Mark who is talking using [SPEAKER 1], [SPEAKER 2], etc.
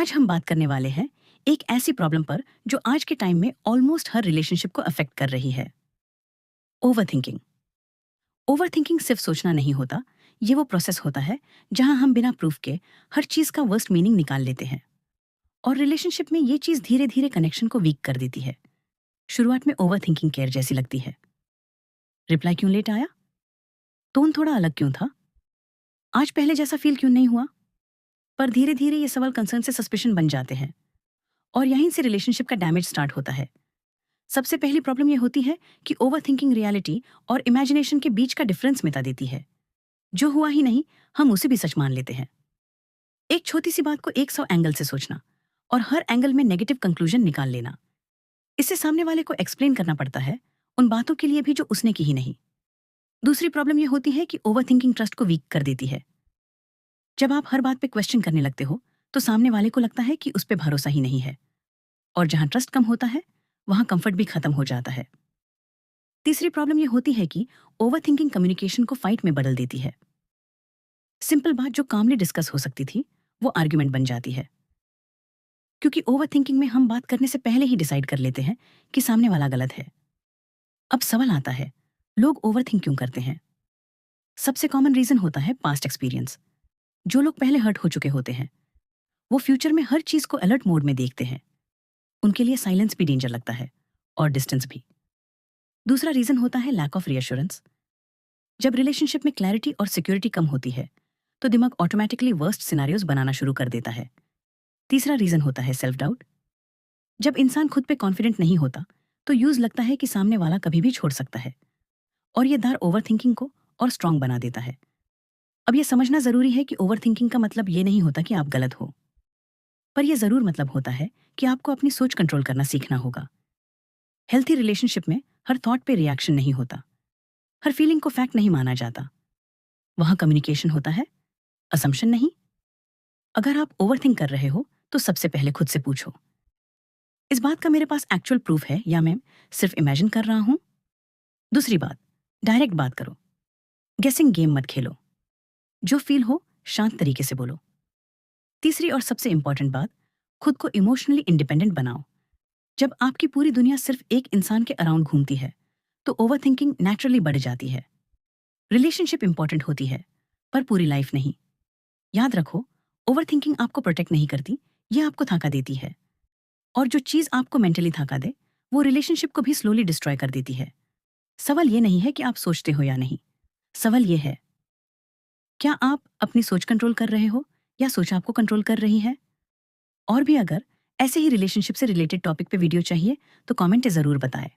[SPEAKER 1] आज हम बात करने वाले हैं एक ऐसी प्रॉब्लम पर जो आज के टाइम में ऑलमोस्ट हर रिलेशनशिप को अफेक्ट कर रही है। ओवरथिंकिंग। ओवरथिंकिंग सिर्फ सोचना नहीं होता, ये वो प्रोसेस होता है जहां हम बिना प्रूफ के हर चीज का वर्स्ट मीनिंग निकाल लेते हैं। और रिलेशनशिप में ये चीज धीरे धीरे कनेक्शन को वीक कर देती है। शुरुआत में ओवरथिंकिंग केयर जैसी लगती है। रिप्लाई क्यों लेट आया? टोन थोड़ा अलग क्यों था? आज पहले जैसा फील क्यों नहीं हुआ? पर धीरे धीरे ये सवाल कंसर्न से सस्पिशन बन जाते हैं और यहीं से रिलेशनशिप का डैमेज स्टार्ट होता है। सबसे पहली प्रॉब्लम यह होती है कि ओवरथिंकिंग रियलिटी और इमेजिनेशन के बीच का डिफरेंस मिटा देती है। जो हुआ ही नहीं, हम उसे भी सच मान लेते हैं। एक छोटी सी बात को 100 एंगल से सोचना और हर एंगल में नेगेटिव कंक्लूजन निकाल लेना। इससे सामने वाले को एक्सप्लेन करना पड़ता है उन बातों के लिए भी जो उसने की ही नहीं। दूसरी प्रॉब्लम यह होती है कि ओवरथिंकिंग ट्रस्ट को वीक कर देती है। जब आप हर बात पे क्वेश्चन करने लगते हो तो सामने वाले को लगता है कि उस पे भरोसा ही नहीं है, और जहां ट्रस्ट कम होता है वहां कंफर्ट भी खत्म हो जाता है। तीसरी प्रॉब्लम यह होती है कि ओवरथिंकिंग कम्युनिकेशन को फाइट में बदल देती है। सिंपल बात जो कामली डिस्कस हो सकती थी वो आर्ग्यूमेंट बन जाती है, क्योंकि ओवरथिंकिंग में हम बात करने से पहले ही डिसाइड कर लेते हैं कि सामने वाला गलत है। अब सवाल आता है, लोग ओवरथिंक क्यों करते हैं? सबसे कॉमन रीजन होता है पास्ट एक्सपीरियंस। जो लोग पहले हर्ट हो चुके होते हैं वो फ्यूचर में हर चीज को अलर्ट मोड में देखते हैं। उनके लिए साइलेंस भी डेंजर लगता है और डिस्टेंस भी। दूसरा रीजन होता है लैक ऑफ रिएश्योरेंस। जब रिलेशनशिप में क्लैरिटी और सिक्योरिटी कम होती है तो दिमाग ऑटोमेटिकली वर्स्ट सिनेरियोज बनाना शुरू कर देता है। तीसरा रीजन होता है सेल्फ डाउट। जब इंसान खुद पे कॉन्फिडेंट नहीं होता तो यूज लगता है कि सामने वाला कभी भी छोड़ सकता है, और ये दार ओवरथिंकिंग को और स्ट्रांग बना देता है। अब ये समझना जरूरी है कि ओवरथिंकिंग का मतलब ये नहीं होता कि आप गलत हो, पर यह जरूर मतलब होता है कि आपको अपनी सोच कंट्रोल करना सीखना होगा। हेल्थी रिलेशनशिप में हर थॉट पे रिएक्शन नहीं होता, हर फीलिंग को फैक्ट नहीं माना जाता। वहां कम्युनिकेशन होता है, असम्पशन नहीं। अगर आप ओवरथिंक कर रहे हो तो सबसे पहले खुद से पूछो, इस बात का मेरे पास एक्चुअल प्रूफ है या मैं सिर्फ इमेजिन कर रहा हूं? दूसरी बात, डायरेक्ट बात करो। गेसिंग गेम मत खेलो। जो फील हो शांत तरीके से बोलो। तीसरी और सबसे इंपॉर्टेंट बात, खुद को इमोशनली इंडिपेंडेंट बनाओ। जब आपकी पूरी दुनिया सिर्फ एक इंसान के अराउंड घूमती है तो ओवरथिंकिंग नेचुरली बढ़ जाती है। रिलेशनशिप इंपॉर्टेंट होती है पर पूरी लाइफ नहीं। याद रखो, ओवरथिंकिंग आपको प्रोटेक्ट नहीं करती, ये आपको थका देती है। और जो चीज आपको मेंटली थका दे वो रिलेशनशिप को भी स्लोली डिस्ट्रॉय कर देती है। सवाल ये नहीं है कि आप सोचते हो या नहीं, सवाल ये है, क्या आप अपनी सोच कंट्रोल कर रहे हो या सोच आपको कंट्रोल कर रही है? और भी अगर ऐसे ही रिलेशनशिप से रिलेटेड टॉपिक पे वीडियो चाहिए तो कमेंट में जरूर बताएं।